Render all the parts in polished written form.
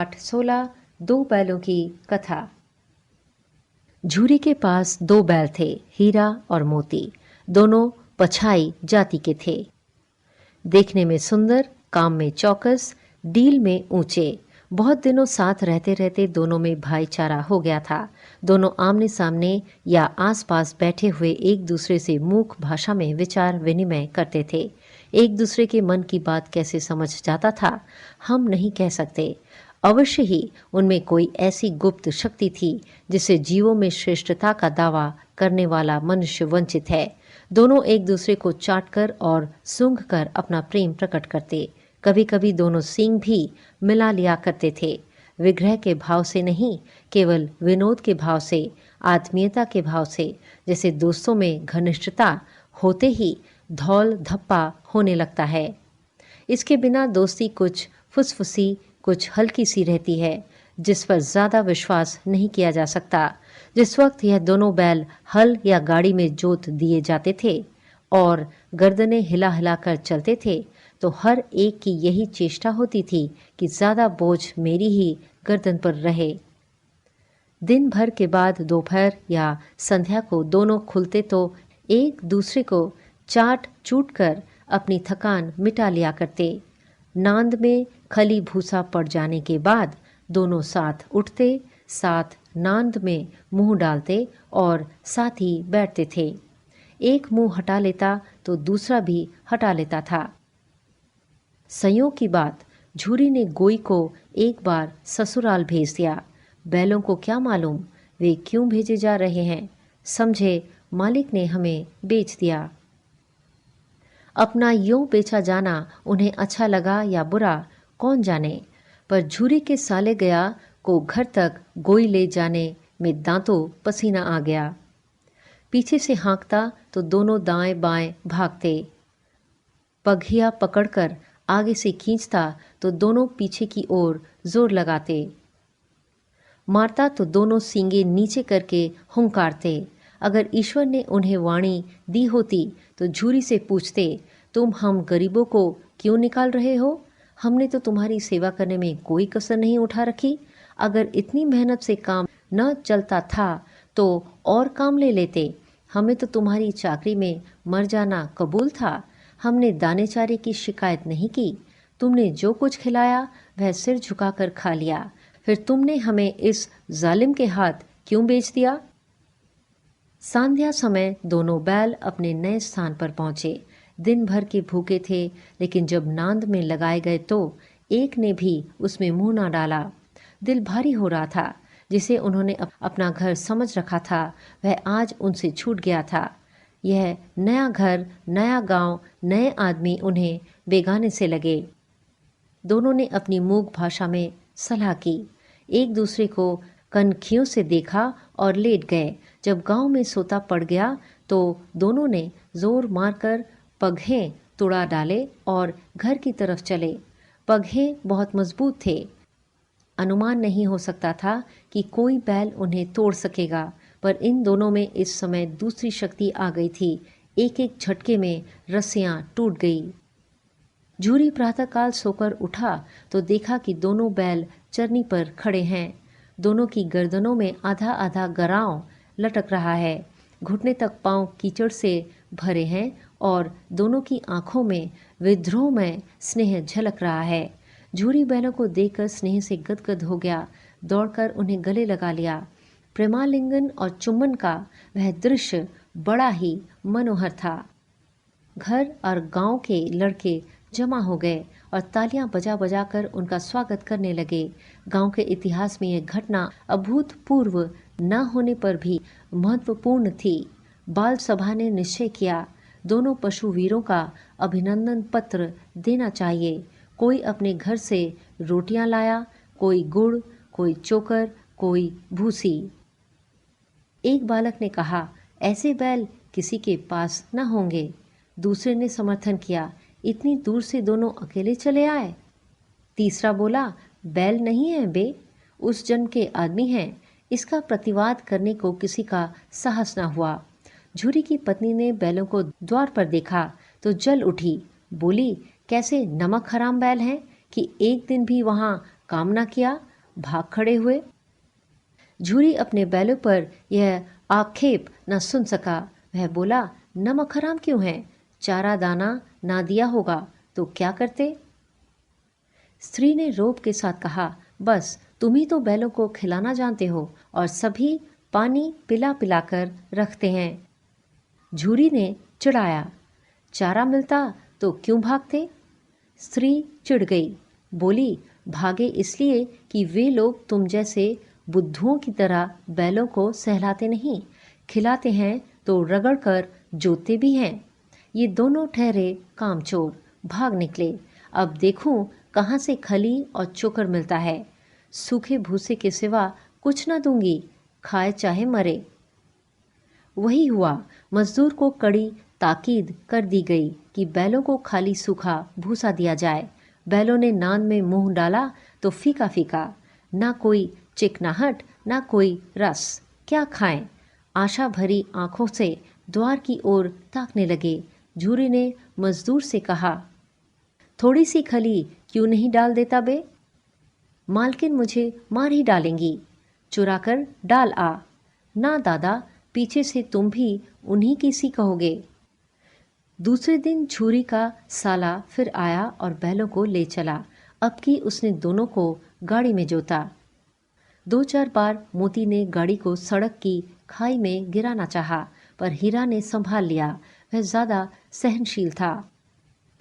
पाठ 16 दो बैलों की कथा। झूरी के पास दो बैल थे, हीरा और मोती। दोनों पछाई जाति के थे, देखने में सुंदर, काम में चौकस, डील में ऊंचे। बहुत दिनों साथ रहते रहते दोनों में भाईचारा हो गया था। दोनों आमने सामने या आसपास बैठे हुए एक दूसरे से मूक भाषा में विचार विनिमय करते थे। एक दूसरे के मन की बात कैसे समझ जाता था, हम नहीं कह सकते। अवश्य ही उनमें कोई ऐसी गुप्त शक्ति थी जिससे जीवों में श्रेष्ठता का दावा करने वाला मनुष्य वंचित है। दोनों एक दूसरे को चाटकर और सूंघकर अपना प्रेम प्रकट करते। कभी कभी दोनों सींग भी मिला लिया करते थे, विग्रह के भाव से नहीं, केवल विनोद के भाव से, आत्मीयता के भाव से। जैसे दोस्तों में घनिष्ठता होते ही धौल धप्पा होने लगता है। इसके बिना दोस्ती कुछ फुसफुसी, कुछ हल्की सी रहती है, जिस पर ज्यादा विश्वास नहीं किया जा सकता। जिस वक्त यह दोनों बैल हल या गाड़ी में जोत दिए जाते थे और गर्दनें हिला हिला कर चलते थे, तो हर एक की यही चेष्टा होती थी कि ज्यादा बोझ मेरी ही गर्दन पर रहे। दिन भर के बाद दोपहर या संध्या को दोनों खुलते तो एक दूसरे को चाट चूट कर अपनी थकान मिटा लिया करते। नांद में खली भूसा पड़ जाने के बाद दोनों साथ उठते, साथ नांद में मुंह डालते और साथ ही बैठते थे। एक मुंह हटा लेता तो दूसरा भी हटा लेता था। संयोग की बात, झूरी ने गोई को एक बार ससुराल भेज दिया। बैलों को क्या मालूम वे क्यों भेजे जा रहे हैं, समझे मालिक ने हमें बेच दिया। अपना यूं बेचा जाना उन्हें अच्छा लगा या बुरा, कौन जाने, पर झूरी के साले गया को घर तक गोई ले जाने में दांतों पसीना आ गया। पीछे से हाँकता तो दोनों दाएं बाएं भागते, पघिया पकड़कर आगे से खींचता तो दोनों पीछे की ओर जोर लगाते, मारता तो दोनों सींगे नीचे करके हुंकारते। अगर ईश्वर ने उन्हें वाणी दी होती तो झूरी से पूछते, तुम हम गरीबों को क्यों निकाल रहे हो? हमने तो तुम्हारी सेवा करने में कोई कसर नहीं उठा रखी। अगर इतनी मेहनत से काम न चलता था तो और काम ले लेते। हमें तो तुम्हारी चाकरी में मर जाना कबूल था। हमने दाने चारे की शिकायत नहीं की। तुमने जो कुछ खिलाया वह सिर झुकाकर खा लिया। फिर तुमने हमें इस जालिम के हाथ क्यों बेच दिया? संध्या समय दोनों बैल अपने नए स्थान पर पहुंचे। दिन भर के भूखे थे, लेकिन जब नांद में लगाए गए तो एक ने भी उसमें मुंह ना डाला। दिल भारी हो रहा था। जिसे उन्होंने अपना घर समझ रखा था वह आज उनसे छूट गया था। यह नया घर, नया गांव, नए आदमी उन्हें बेगाने से लगे। दोनों ने अपनी मूक भाषा में सलाह की, एक दूसरे को कनखियों से देखा और लेट गए। जब गांव में सोता पड़ गया तो दोनों ने जोर मारकर पगहे तुड़ा डाले और घर की तरफ चले। पगहे बहुत मजबूत थे। अनुमान नहीं हो सकता था कि कोई बैल उन्हें तोड़ सकेगा, पर इन दोनों में इस समय दूसरी शक्ति आ गई थी। एक एक झटके में रस्सियां टूट गई। झूरी प्रातःकाल सोकर उठा तो देखा कि दोनों बैल चरनी पर खड़े हैं। दोनों की गर्दनों में आधा आधा गराव लटक रहा है। घुटने तक पांव कीचड़ से भरे हैं और दोनों की आंखों में विद्रोह में स्नेह झलक रहा है। झूरी बैलों को देखकर स्नेह से गदगद हो गया, दौड़कर उन्हें गले लगा लिया। प्रेमालिंगन और चुम्बन का वह दृश्य बड़ा ही मनोहर था। घर और गांव के लड़के जमा हो गए और तालियां बजा बजा कर उनका स्वागत करने लगे। गांव के इतिहास में यह घटना अभूतपूर्व न होने पर भी महत्वपूर्ण थी। बाल सभा ने निश्चय किया, दोनों पशु वीरों का अभिनंदन पत्र देना चाहिए। कोई अपने घर से रोटियां लाया, कोई गुड़, कोई चोकर, कोई भूसी। एक बालक ने कहा, ऐसे बैल किसी के पास न होंगे। दूसरे ने समर्थन किया, इतनी दूर से दोनों अकेले चले आए। तीसरा बोला, बैल नहीं है बे, उस जन्म के आदमी हैं। इसका प्रतिवाद करने को किसी का साहस न हुआ। झूरी की पत्नी ने बैलों को द्वार पर देखा तो जल उठी, बोली, कैसे नमक हराम बैल हैं कि एक दिन भी वहां काम ना किया। भाग खड़े हुए। झूरी अपने बैलों पर यह आक्षेप न सुन सका। वह बोला, नमक हराम क्यों है? चारा दाना ना दिया होगा तो क्या करते? स्त्री ने रोब के साथ कहा, बस तुम ही तो बैलों को खिलाना जानते हो और सभी पानी पिला पिलाकर रखते हैं। झूरी ने चिढ़ाया, चारा मिलता तो क्यों भागते? स्त्री चिढ़ गई, बोली, भागे इसलिए कि वे लोग तुम जैसे बुद्धुओं की तरह बैलों को सहलाते नहीं, खिलाते हैं तो रगड़ कर जोतते भी हैं। ये दोनों ठहरे कामचोर, भाग निकले। अब देखूं कहाँ से खली और चोकर मिलता है। सूखे भूसे के सिवा कुछ ना दूंगी, खाए चाहे मरे। वही हुआ। मजदूर को कड़ी ताकीद कर दी गई कि बैलों को खाली सूखा भूसा दिया जाए। बैलों ने नान में मुंह डाला तो फीका फीका, ना कोई चिकनाहट ना कोई रस। क्या खाएं? आशा भरी आंखों से द्वार की ओर ताकने लगे। झूरी ने मजदूर से कहा, थोड़ी सी खली क्यों नहीं डाल देता बे? मालकिन मुझे मार ही डालेंगी, चुरा कर डाल आ। ना दादा, पीछे से तुम भी उन्हीं की सी कहोगे। दूसरे दिन झूरी का साला फिर आया और बैलों को ले चला। अब की उसने दोनों को गाड़ी में जोता। 2-4 बार मोती ने गाड़ी को सड़क की खाई में गिराना चाहा, पर हीरा ने संभाल लिया। वह ज्यादा सहनशील था।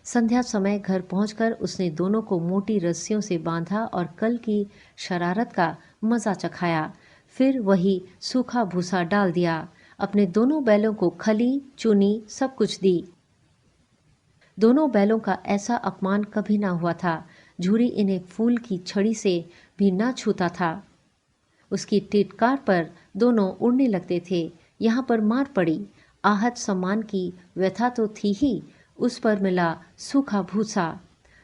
संध्या समय घर पहुंचकर उसने दोनों को मोटी रस्सियों से बांधा और कल की शरारत का मजा चखाया। फिर वही सूखा भूसा डाल दिया। अपने दोनों बैलों को खली चुनी सब कुछ दी। दोनों बैलों का ऐसा अपमान कभी ना हुआ था। झूरी इन्हें फूल की छड़ी से भी ना छूता था। उसकी टिटकार पर दोनों उड़ने लगते थे। यहाँ पर मार पड़ी। आहत सम्मान की व्यथा तो थी ही, उस पर मिला सूखा भूसा।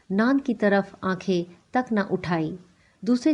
नान की तरफ आंखें तक न उठाई। दूसरे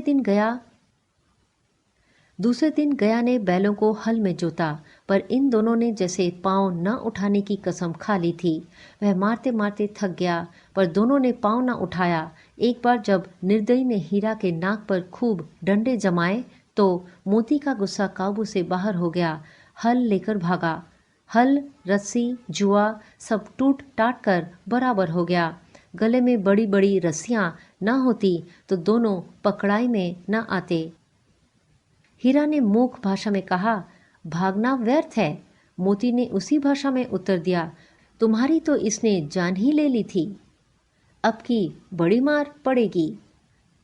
दिन गया ने बैलों को हल में जोता, पर इन दोनों ने जैसे पांव न उठाने की कसम खा ली थी। वह मारते मारते थक गया, पर दोनों ने पांव न उठाया। एक बार जब निर्दयी ने हीरा के नाक पर खूब डंडे जमाए तो मोती का गुस्सा काबू से बाहर हो गया। हल लेकर भागा। हल, रस्सी, जुआ सब टूट टाट कर बराबर हो गया। गले में बड़ी बड़ी रस्सियां न होती तो दोनों पकड़ाई में न आते। हीरा ने मूक भाषा में कहा, भागना व्यर्थ है। मोती ने उसी भाषा में उत्तर दिया, तुम्हारी तो इसने जान ही ले ली थी। अब की बड़ी मार पड़ेगी।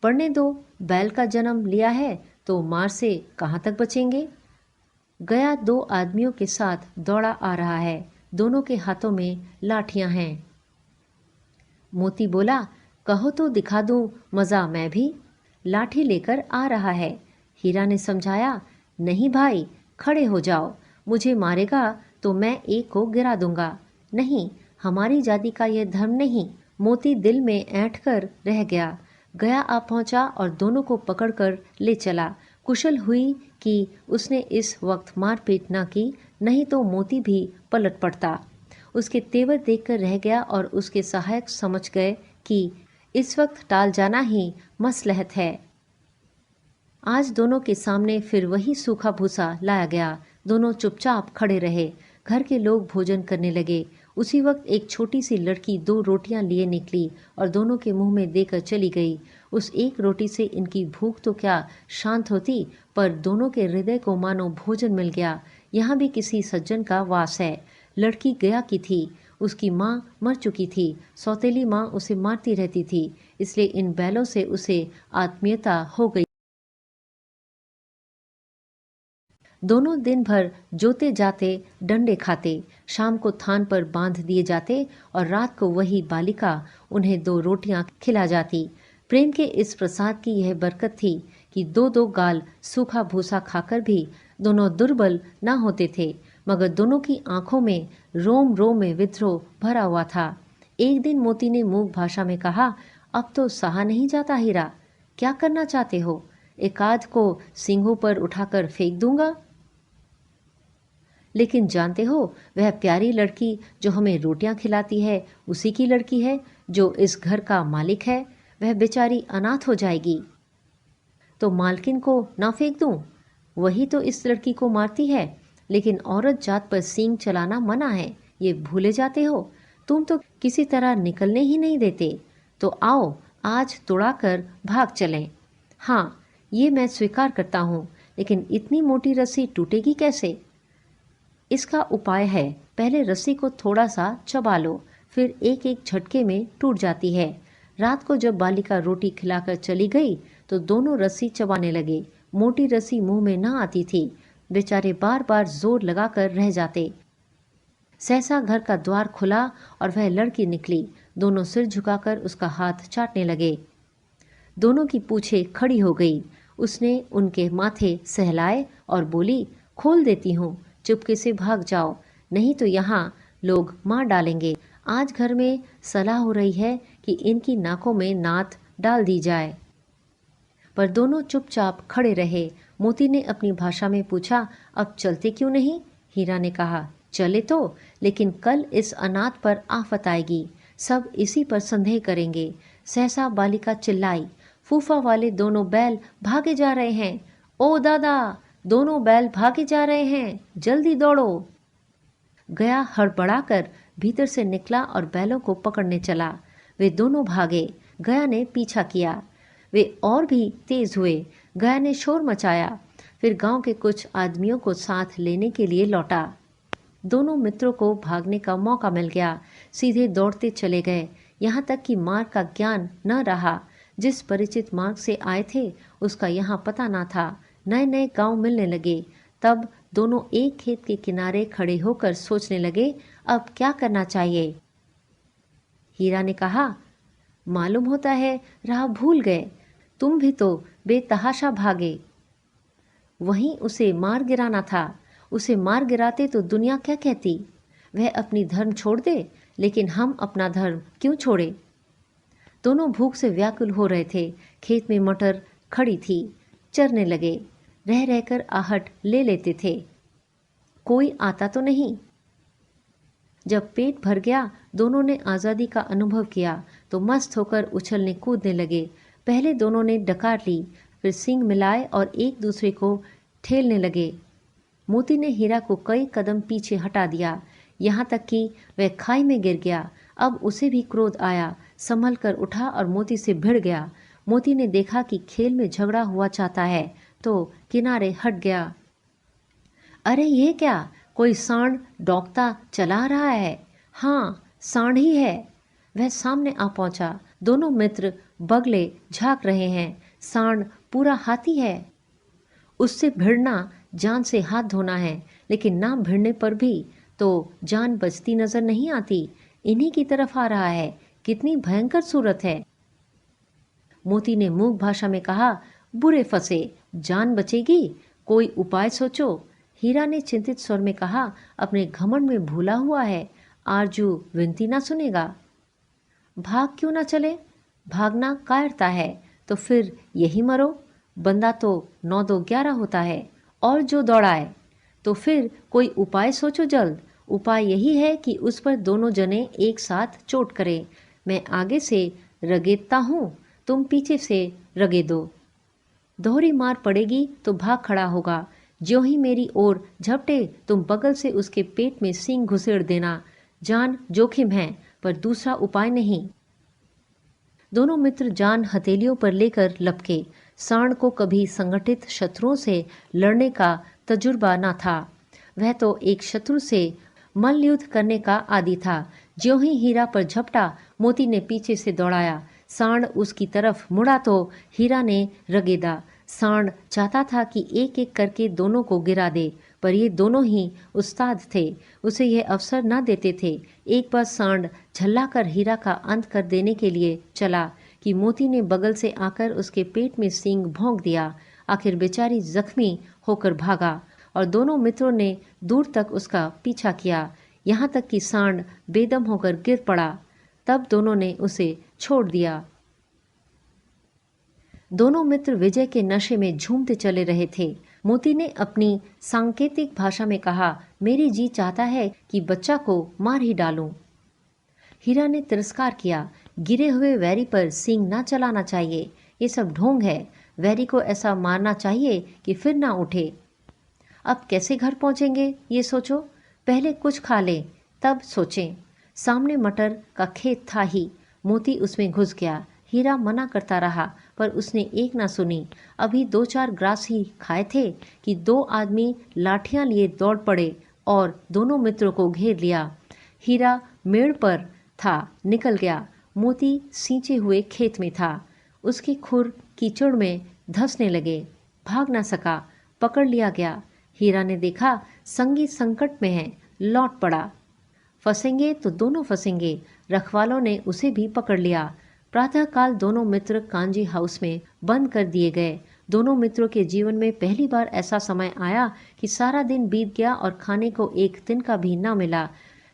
पड़ने दो, बैल का जन्म लिया है तो मार से कहाँ तक बचेंगे। गया 2 आदमियों के साथ दौड़ा आ रहा है। दोनों के हाथों में लाठियां हैं। मोती बोला, कहो तो दिखा दूं मजा मैं भी। लाठी लेकर आ रहा है। हीरा ने समझाया, नहीं भाई, खड़े हो जाओ। मुझे मारेगा तो मैं एक को गिरा दूंगा। नहीं, हमारी जाति का यह धर्म नहीं। मोती दिल में ऐंठ कर रह गया। गया आ पहुंचा और दोनों को पकड़कर ले चला। कुशल हुई कि उसने इस वक्त मारपीट न की, नहीं तो मोती भी पलट पड़ता। उसके तेवर देखकर रह गया और उसके सहायक समझ गए कि इस वक्त टाल जाना ही मसलहत है। आज दोनों के सामने फिर वही सूखा भूसा लाया गया। दोनों चुपचाप खड़े रहे। घर के लोग भोजन करने लगे। उसी वक्त एक छोटी सी लड़की 2 रोटियां लिए निकली और दोनों के मुंह में देकर चली गई। उस एक रोटी से इनकी भूख तो क्या शांत होती, पर दोनों के हृदय को मानो भोजन मिल गया। यहाँ भी किसी सज्जन का वास है। लड़की गया की थी। उसकी माँ मर चुकी थी। सौतेली माँ उसे मारती रहती थी, इसलिए इन बैलों से उसे आत्मीयता हो गई। दोनों दिन भर जोते जाते, डंडे खाते। शाम को थान पर बांध दिए जाते और रात को वही बालिका उन्हें 2 रोटियां खिला जाती। प्रेम के इस प्रसाद की यह बरकत थी कि 2-2 गाल सूखा भूसा खाकर भी दोनों दुर्बल न होते थे, मगर दोनों की आंखों में रोम रोम में विद्रोह भरा हुआ था। एक दिन मोती ने मूक भाषा में कहा, अब तो सहा नहीं जाता हीरा, क्या करना चाहते हो? एकाध को सींगों पर उठाकर फेंक दूंगा। लेकिन जानते हो, वह प्यारी लड़की जो हमें रोटियां खिलाती है उसी की लड़की है जो इस घर का मालिक है। वह बेचारी अनाथ हो जाएगी। तो मालकिन को ना फेंक दूं? वही तो इस लड़की को मारती है, लेकिन औरत जात पर सींग चलाना मना है, ये भूले जाते हो। तुम तो किसी तरह निकलने ही नहीं देते। तो आओ आज तुड़ाकर भाग चलें। हाँ, ये मैं स्वीकार करता हूँ, लेकिन इतनी मोटी रस्सी टूटेगी कैसे? इसका उपाय है, पहले रस्सी को थोड़ा सा चबा लो, फिर एक एक झटके में टूट जाती है। रात को जब बालिका रोटी खिलाकर चली गई तो दोनों रस्सी चबाने लगे। मोटी रस्सी मुंह में न आती थी। बेचारे बार बार जोर लगाकर रह जाते। सहसा घर का द्वार खुला और वह लड़की निकली। दोनों सिर झुकाकर उसका हाथ चाटने लगे। दोनों की पूछें खड़ी हो गई। उसने उनके माथे सहलाए और बोली, खोल देती हूँ, चुपके से भाग जाओ, नहीं तो यहाँ लोग मार डालेंगे। आज घर में सलाह हो रही है कि इनकी नाकों में नाथ डाल दी जाए। पर दोनों चुपचाप खड़े रहे। मोती ने अपनी भाषा में पूछा, अब चलते क्यों नहीं? हीरा ने कहा, चले तो, लेकिन कल इस अनाथ पर आफत आएगी, सब इसी पर संदेह करेंगे। सहसा बालिका चिल्लाई, फूफा वाले दोनों बैल भागे जा रहे हैं। ओ दादा, दोनों बैल भागे जा रहे हैं, जल्दी दौड़ो। गया हड़बड़ाकर भीतर से निकला और बैलों को पकड़ने चला। वे दोनों भागे। गया ने पीछा किया। वे और भी तेज हुए। गया ने शोर मचाया, फिर गांव के कुछ आदमियों को साथ लेने के लिए लौटा। दोनों मित्रों को भागने का मौका मिल गया। सीधे दौड़ते चले गए, यहाँ तक कि मार्ग का ज्ञान न रहा। जिस परिचित मार्ग से आए थे उसका यहाँ पता ना था। नए नए गांव मिलने लगे। तब दोनों एक खेत के किनारे खड़े होकर सोचने लगे, अब क्या करना चाहिए। हीरा ने कहा, मालूम होता है राह भूल गए, तुम भी तो बेतहाशा भागे। वहीं उसे मार गिराना था। उसे मार गिराते तो दुनिया क्या कहती? वह अपनी धर्म छोड़ दे, लेकिन हम अपना धर्म क्यों छोड़े? दोनों भूख से व्याकुल हो रहे थे। खेत में मटर खड़ी थी, चरने लगे। रह रहकर आहट ले लेते थे, कोई आता तो नहीं। जब पेट भर गया, दोनों ने आज़ादी का अनुभव किया तो मस्त होकर उछलने कूदने लगे। पहले दोनों ने डकार ली, फिर सींग मिलाए और एक दूसरे को ठेलने लगे। मोती ने हीरा को कई कदम पीछे हटा दिया, यहाँ तक कि वह खाई में गिर गया। अब उसे भी क्रोध आया, संभल कर उठा और मोती से भिड़ गया। मोती ने देखा कि खेल में झगड़ा हुआ चाहता है तो किनारे हट गया। अरे ये क्या, कोई सांड डौकता चला रहा है। हाँ, सांड ही है। वह सामने आ पहुंचा। दोनों मित्र बगले झांक रहे हैं। सांड पूरा हाथी है। उससे भिड़ना जान से हाथ धोना है, लेकिन ना भिड़ने पर भी तो जान बचती नजर नहीं आती। इन्हीं की तरफ आ रहा है, कितनी भयंकर सूरत है। मोती ने मूक भाषा में कहा, बुरे फंसे, जान बचेगी, कोई उपाय सोचो। हीरा ने चिंतित स्वर में कहा, अपने घमंड में भूला हुआ है, आरजू विनती ना सुनेगा। भाग क्यों ना चले? भागना कायरता है तो फिर यही मरो। बंदा तो 9 2 11 होता है, और जो दौड़ाए। तो फिर कोई उपाय सोचो जल्द। उपाय यही है कि उस पर दोनों जने एक साथ चोट करें। मैं आगे से रगेदता हूँ, तुम पीछे से रगेदो। दोहरी मार पड़ेगी तो भाग खड़ा होगा। ज्यों ही मेरी ओर झपटे तुम बगल से उसके पेट में सींग घुसेड़ देना। जान जोखिम है, पर दूसरा उपाय नहीं। दोनों मित्र जान हथेलियों पर लेकर लपके। सांड को कभी संगठित शत्रुओं से लड़ने का तजुर्बा न था। वह तो एक शत्रु से मल्लयुद्ध करने का आदी था। ज्यों ही हीरा पर झपटा, मोती ने पीछे से दौड़ाया। सांड उसकी तरफ मुड़ा तो हीरा ने रगेदा। सांड चाहता था कि एक एक करके दोनों को गिरा दे, पर ये दोनों ही उस्ताद थे, उसे यह अवसर न देते थे। एक बार सांड झल्लाकर हीरा का अंत कर देने के लिए चला कि मोती ने बगल से आकर उसके पेट में सींग भोंक दिया। आखिर बेचारी जख्मी होकर भागा और दोनों मित्रों ने दूर तक उसका पीछा किया, यहाँ तक कि सांड बेदम होकर गिर पड़ा। तब दोनों ने उसे छोड़ दिया। दोनों मित्र विजय के नशे में झूमते चले रहे थे। मोती ने अपनी सांकेतिक भाषा में कहा, मेरी जी चाहता है कि बच्चा को मार ही डालूं। हीरा ने तिरस्कार किया, गिरे हुए वैरी पर सींग ना चलाना चाहिए, ये सब ढोंग है। वैरी को ऐसा मारना चाहिए कि फिर ना उठे। अब कैसे घर पहुंचेंगे ये सोचो, पहले कुछ खा लें तब सोचें। सामने मटर का खेत था ही, मोती उसमें घुस गया। हीरा मना करता रहा पर उसने एक ना सुनी। अभी 2-4 ग्रास ही खाए थे कि 2 आदमी लाठियां लिए दौड़ पड़े और दोनों मित्रों को घेर लिया। हीरा मेड़ पर था, निकल गया। मोती सींचे हुए खेत में था। उसके खुर कीचड़ में धंसने लगे। भाग ना सका, पकड़ लिया गया। हीरा ने देखा संगी संकट में है, लौट पड़ा। फंसेंगे तो दोनों फंसेंगे। रखवालों ने उसे भी पकड़ लिया। प्रातःकाल दोनों मित्र कांजी हाउस में बंद कर दिए गए। दोनों मित्रों के जीवन में पहली बार ऐसा समय आया कि सारा दिन बीत गया और खाने को एक दिन का भी न मिला।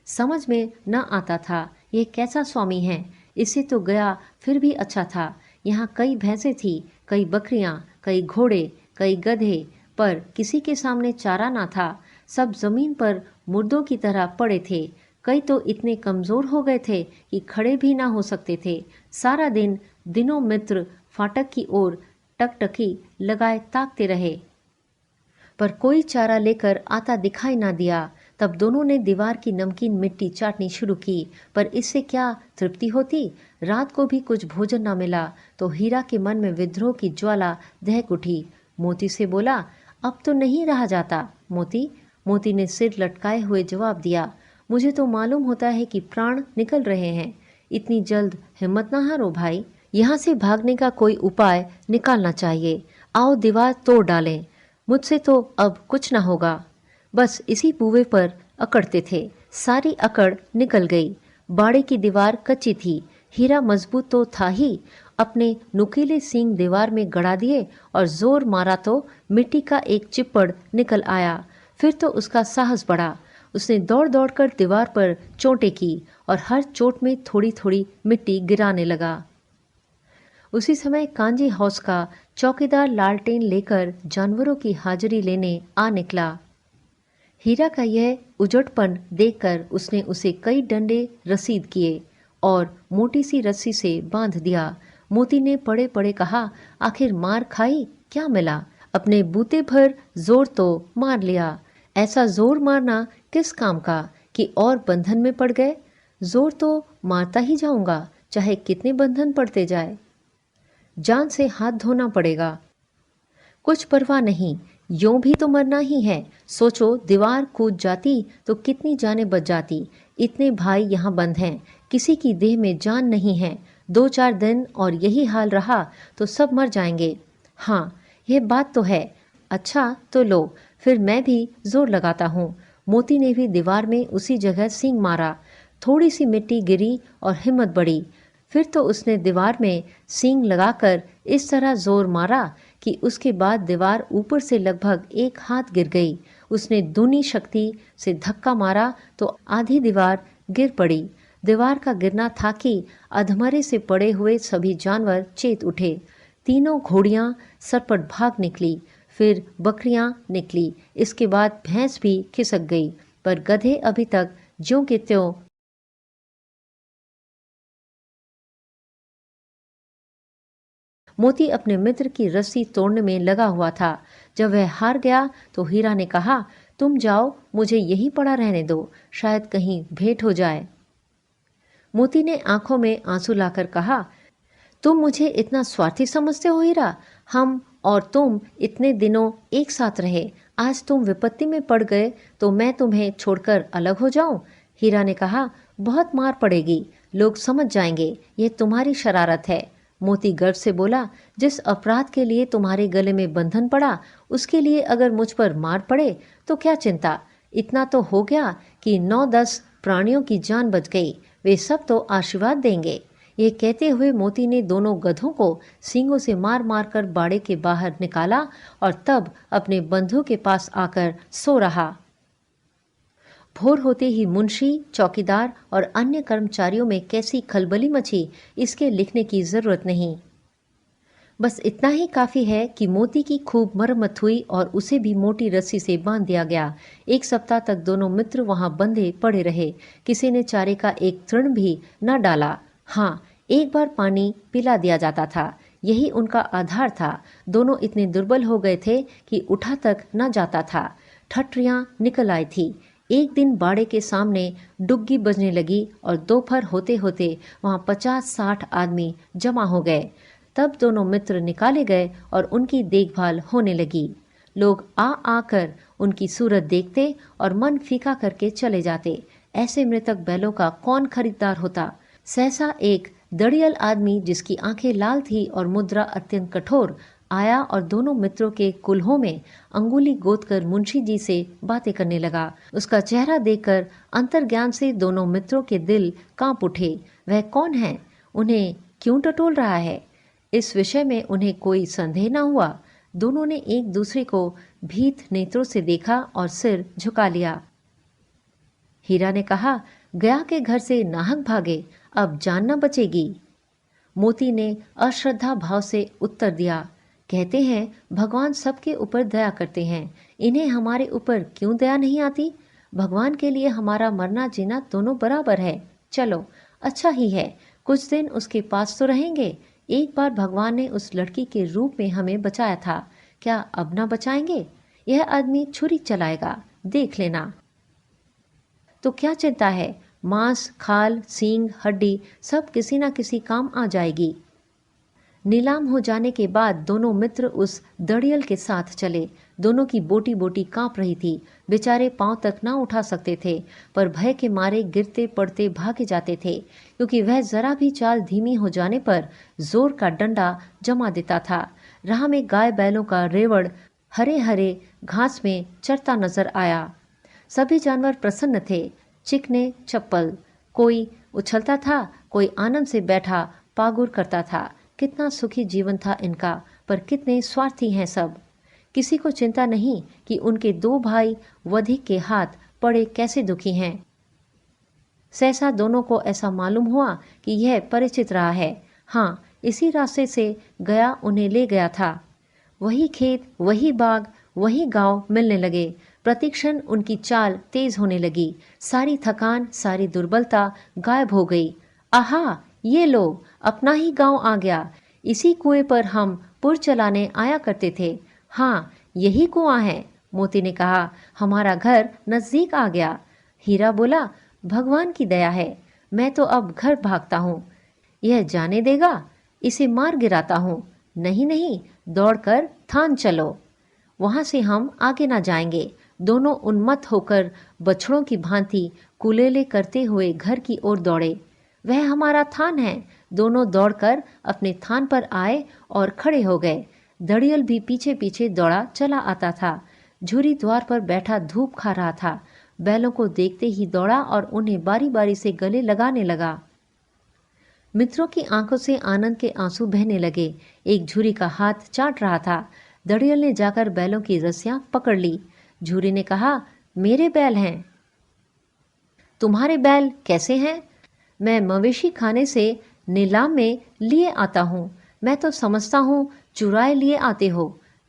समझ में न आता था ये कैसा स्वामी है। इससे तो गया फिर भी अच्छा था। यहाँ कई भैंसें थी, कई बकरियां, कई घोड़े, कई गधे, पर किसी के सामने चारा ना था। सब जमीन पर मुर्दों की तरह पड़े थे। कई तो इतने कमजोर हो गए थे कि खड़े भी ना हो सकते थे। सारा दिन दिनों मित्र फाटक की ओर टकटकी लगाए ताकते रहे, पर कोई चारा लेकर आता दिखाई ना दिया। तब दोनों ने दीवार की नमकीन मिट्टी चाटनी शुरू की, पर इससे क्या तृप्ति होती। रात को भी कुछ भोजन ना मिला तो हीरा के मन में विद्रोह की ज्वाला दहक उठी। मोती से बोला, अब तो नहीं रहा जाता मोती। मोती ने सिर लटकाए हुए जवाब दिया, मुझे तो मालूम होता है कि प्राण निकल रहे हैं। इतनी जल्द हिम्मत ना हारो भाई। यहाँ से भागने का कोई उपाय निकालना चाहिए। आओ दीवार तोड़ डालें। मुझसे तो अब कुछ ना होगा। बस इसी बुए पर अकड़ते थे। सारी अकड़ निकल गई। बाड़े की दीवार कच्ची थी। हीरा मजबूत तो था ही। अपने नुकीले सींग दीवार में गड़ा दिए और जोर मारा तो मिट्टी का एक चिप्पड़ निकल आया। फिर तो उसका साहस बढ़ा। उसने दौड़ दौड़ कर दीवार पर चोटें की और हर चोट में थोड़ी थोड़ी मिट्टी गिराने लगा। उसी समय कांजी हाउस का चौकीदार लालटेन लेकर जानवरों की हाजिरी लेने आ निकला। हीरा का यह उजड़पन देखकर उसने उसे कई डंडे रसीद किए और मोटी सी रस्सी से बांध दिया। मोती ने पड़े पड़े कहा, आखिर मार खाई, क्या मिला। अपने बूते भर जोर तो मार लिया। ऐसा जोर मारना किस काम का कि और बंधन में पड़ गए। जोर तो मारता ही जाऊंगा, चाहे कितने बंधन पड़ते जाए। जान से हाथ धोना पड़ेगा। कुछ परवाह नहीं, यूं भी तो मरना ही है। सोचो, दीवार कूद जाती तो कितनी जानें बच जाती। इतने भाई यहाँ बंद हैं, किसी की देह में जान नहीं है। 2-4 दिन और यही हाल रहा तो सब मर जाएंगे। हाँ, यह बात तो है। अच्छा तो लो, फिर मैं भी जोर लगाता हूँ। मोती ने भी दीवार में उसी जगह सींग मारा। थोड़ी सी मिट्टी गिरी और हिम्मत बढ़ी। फिर तो उसने दीवार में सींग लगाकर इस तरह जोर मारा कि उसके बाद दीवार ऊपर से लगभग 1 हाथ गिर गई। उसने दूनी शक्ति से धक्का मारा तो आधी दीवार गिर पड़ी। दीवार का गिरना था कि अधमरे से पड़े हुए सभी जानवर चेत उठे। तीनों घोड़ियां सरपट भाग निकली, फिर बकरियां निकली। इसके बाद भैंस भी खिसक गई, पर गधे अभी तक ज्यों के त्यों मोती अपने मित्र की रस्सी तोड़ने में लगा हुआ था। जब वह हार गया तो हीरा ने कहा, तुम जाओ, मुझे यहीं पड़ा रहने दो, शायद कहीं भेंट हो जाए। मोती ने आंखों में आंसू लाकर कहा, तुम मुझे इतना स्वार्थी समझते हो हीरा। हम और तुम इतने दिनों एक साथ रहे, आज तुम विपत्ति में पड़ गए तो मैं तुम्हें छोड़कर अलग हो जाऊं। हीरा ने कहा, बहुत मार पड़ेगी, लोग समझ जाएंगे ये तुम्हारी शरारत है। मोती गर्व से बोला, जिस अपराध के लिए तुम्हारे गले में बंधन पड़ा उसके लिए अगर मुझ पर मार पड़े तो क्या चिंता। इतना तो हो गया कि 9-10 प्राणियों की जान बच गई, वे सब तो आशीर्वाद देंगे। ये कहते हुए मोती ने दोनों गधों को सींगों से मार मार कर बाड़े के बाहर निकाला और तब अपने बंधु के पास आकर सो रहा। भोर होते ही मुंशी, चौकीदार और अन्य कर्मचारियों में कैसी खलबली मची, इसके लिखने की जरूरत नहीं। बस इतना ही काफी है कि मोती की खूब मरम्मत हुई और उसे भी मोटी रस्सी से बांध दिया गया। 1 सप्ताह तक दोनों मित्र वहां बंधे पड़े रहे। किसी ने चारे का एक तृण भी न डाला। हाँ, एक बार पानी पिला दिया जाता था। यही उनका आधार था। दोनों इतने दुर्बल हो गए थे कि उठा तक न जाता था। ठठरियां निकल आई थी। एक दिन बाड़े के सामने डुग्गी बजने लगी और दोपहर होते होते वहां 50-60 आदमी जमा हो गए। तब दोनों मित्र निकाले गए और उनकी देखभाल होने लगी। लोग आ आकर उनकी सूरत देखते और मन फीका करके चले जाते। ऐसे मृतक बैलों का कौन खरीदार होता। सहसा एक दड़ियल आदमी जिसकी आंखें लाल थी और मुद्रा अत्यंत कठोर आया और दोनों मित्रों के कुल्हों में अंगुली गोदकर मुंशी जी से बातें करने लगा। उसका चेहरा देखकर अंतर्ज्ञान से दोनों मित्रों के दिल कांप उठे। वह कौन है, उन्हें क्यों टटोल रहा है, इस विषय में उन्हें कोई संदेह न हुआ। दोनों ने एक दूसरे को भीत नेत्रों से देखा और सिर झुका लिया। हीरा ने कहा, गया के घर से नाहक भागे, अब जान न बचेगी। मोती ने अश्रद्धा भाव से उत्तर दिया, कहते हैं भगवान सबके ऊपर दया करते हैं, इन्हें हमारे ऊपर क्यों दया नहीं आती। भगवान के लिए हमारा मरना जीना दोनों बराबर है। चलो अच्छा ही है, कुछ दिन उसके पास तो रहेंगे। एक बार भगवान ने उस लड़की के रूप में हमें बचाया था, क्या अब ना बचाएंगे। यह आदमी छुरी चलाएगा, देख लेना। तो क्या चिंता है, मांस खाल सींग हड्डी सब किसी ना किसी काम आ जाएगी। नीलाम हो जाने के बाद दोनों मित्र उस दड़ियल के साथ चले। दोनों की बोटी बोटी कांप रही थी। बेचारे पांव तक ना उठा सकते थे, पर भय के मारे गिरते पड़ते भागे जाते थे, क्योंकि वह जरा भी चाल धीमी हो जाने पर जोर का डंडा जमा देता था। राह में गाय बैलों का रेवड़ हरे हरे घास में चरता नजर आया। सभी जानवर प्रसन्न थे, चिकने चप्पल। कोई उछलता था, कोई आनंद से बैठा पागुर करता था। कितना सुखी जीवन था इनका, पर कितने स्वार्थी हैं सब। किसी को चिंता नहीं कि उनके दो भाई वधिक के हाथ पड़े कैसे दुखी हैं। सहसा दोनों को ऐसा मालूम हुआ कि यह परिचित रहा है। हाँ, इसी रास्ते से गया उन्हें ले गया था। वही खेत, वही बाग, वही गांव मिलने लगे। प्रतिक्षण उनकी चाल तेज होने लगी। सारी थकान, सारी दुर्बलता गायब हो गई। आहा, ये लो, अपना ही गांव आ गया। इसी कुएं पर हम पुर चलाने आया करते थे। हाँ, यही कुआं है। मोती ने कहा, हमारा घर नजदीक आ गया। हीरा बोला, भगवान की दया है, मैं तो अब घर भागता हूँ। यह जाने देगा, इसे मार गिराता हूँ। नहीं नहीं, दौड़कर थान चलो, वहां से हम आगे ना जाएंगे। दोनों उन्मत्त होकर बछड़ों की भांति कुलेले करते हुए घर की ओर दौड़े। वह हमारा थान है। दोनों दौड़कर अपने थान पर आए और खड़े हो गए। दड़ियल भी पीछे पीछे दौड़ा चला आता था। झूरी द्वार पर बैठा धूप खा रहा था। बैलों को देखते ही दौड़ा और उन्हें बारी बारी से गले लगाने लगा। मित्रों की आंखों से आनंद के आंसू बहने लगे। एक झूरी का हाथ चाट रहा था। दड़ियल ने जाकर बैलों की रस्सियां पकड़ ली। झूरी ने कहा, मेरे बैल हैं। तुम्हारे बैल कैसे हैं? मैं मवेशी खाने से नीलाम में लिए आता हूँ। मैं तो समझता हूँ चुराए लिए आते हो।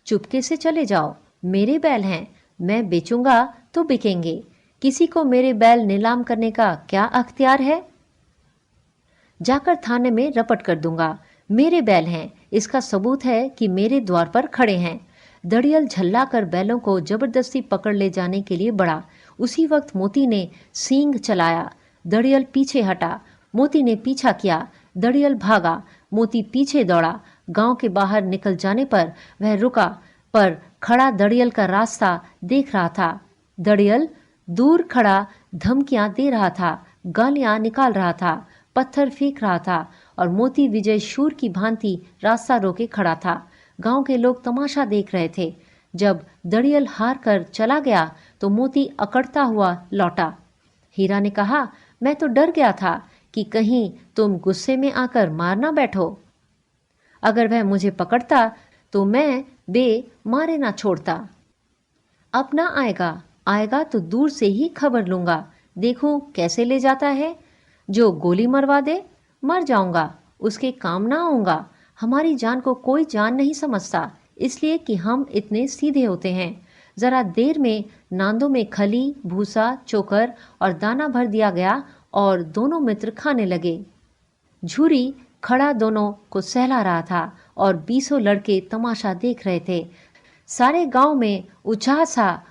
चुपके से चले जाओ, मेरे बैल हैं, मैं बेचूंगा तो बिकेंगे। किसी को मेरे बैल नीलाम करने का क्या अख्तियार है? जाकर थाने में रपट कर दूंगा। मेरे बैल हैं, इसका सबूत है कि मेरे द्वार पर खड़े हैं। दड़ियल झल्ला कर बैलों को जबरदस्ती पकड़ ले जाने के लिए बढ़ा। उसी वक्त मोती ने सींग चलाया। दड़ियल पीछे हटा। मोती ने पीछा किया। दड़ियल भागा। मोती पीछे दौड़ा। गांव के बाहर निकल जाने पर वह रुका, पर खड़ा दड़ियल का रास्ता देख रहा था। दड़ियल दूर खड़ा धमकियां दे रहा था, गालियां निकाल रहा था, पत्थर फेंक रहा था और मोती विजय शूर की भांति रास्ता रोके खड़ा था। गांव के लोग तमाशा देख रहे थे। जब दड़ियल हार कर चला गया तो मोती अकड़ता हुआ लौटा। हीरा ने कहा, मैं तो डर गया था कि कहीं तुम गुस्से में आकर मार ना बैठो। अगर वह मुझे पकड़ता तो मैं मारे ना छोड़ता। अब ना आएगा, आएगा तो दूर से ही खबर लूंगा, देखूं कैसे ले जाता है। जो गोली मरवा दे, मर जाऊंगा, उसके काम ना आऊंगा। हमारी जान को कोई जान नहीं समझता, इसलिए कि हम इतने सीधे होते हैं। जरा देर में नांदों में खली, भूसा, चोकर और दाना भर दिया गया और दोनों मित्र खाने लगे। झूरी खड़ा दोनों को सहला रहा था और बीसों लड़के तमाशा देख रहे थे। सारे गांव में उत्साह सा